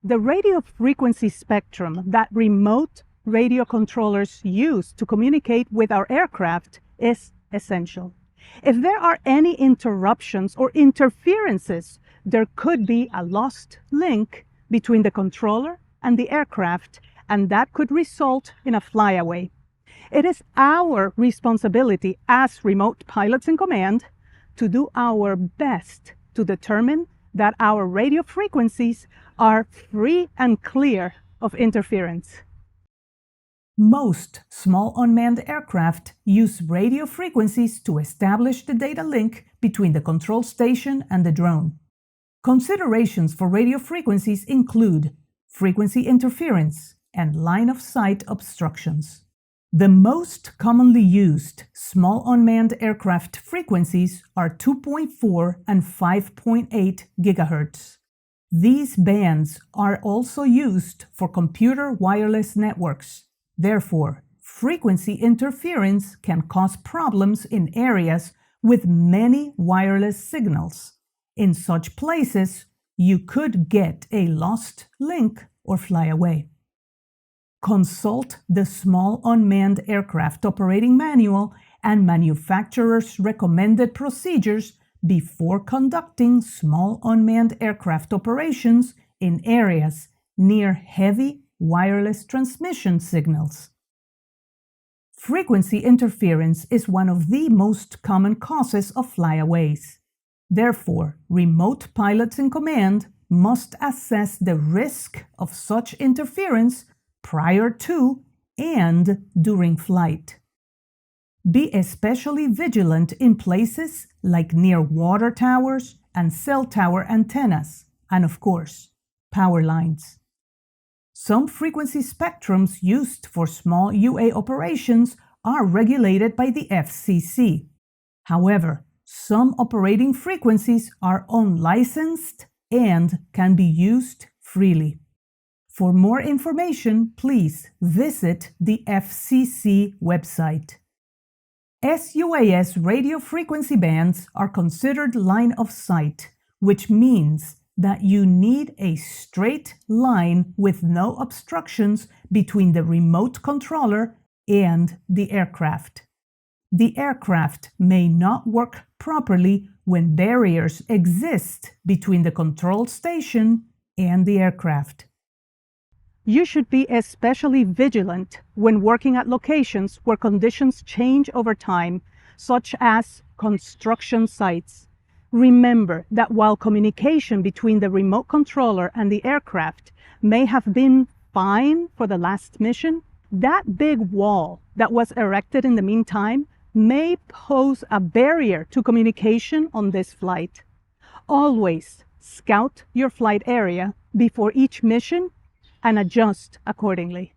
The radio frequency spectrum that remote radio controllers use to communicate with our aircraft is essential. If there are any interruptions or interferences, there could be a lost link between the controller and the aircraft, and that could result in a flyaway. It is our responsibility as remote pilots in command to do our best to determine that our radio frequencies are free and clear of interference. Most small unmanned aircraft use radio frequencies to establish the data link between the control station and the drone. Considerations for radio frequencies include frequency interference and line-of-sight obstructions. The most commonly used small unmanned aircraft frequencies are 2.4 and 5.8 GHz. These bands are also used for computer wireless networks. Therefore, frequency interference can cause problems in areas with many wireless signals. In such places, you could get a lost link or fly away. Consult the Small Unmanned Aircraft Operating Manual and manufacturer's recommended procedures before conducting small unmanned aircraft operations in areas near heavy wireless transmission signals. Frequency interference is one of the most common causes of flyaways. Therefore, remote pilots in command must assess the risk of such interference prior to and during flight. Be especially vigilant in places like near water towers and cell tower antennas, and of course, power lines. Some frequency spectrums used for small UA operations are regulated by the FCC. However, some operating frequencies are unlicensed and can be used freely. For more information, please visit the FCC website. sUAS radio frequency bands are considered line of sight, which means that you need a straight line with no obstructions between the remote controller and the aircraft. The aircraft may not work properly when barriers exist between the control station and the aircraft. You should be especially vigilant when working at locations where conditions change over time, such as construction sites. Remember that while communication between the remote controller and the aircraft may have been fine for the last mission, that big wall that was erected in the meantime may pose a barrier to communication on this flight. Always scout your flight area before each mission and adjust accordingly.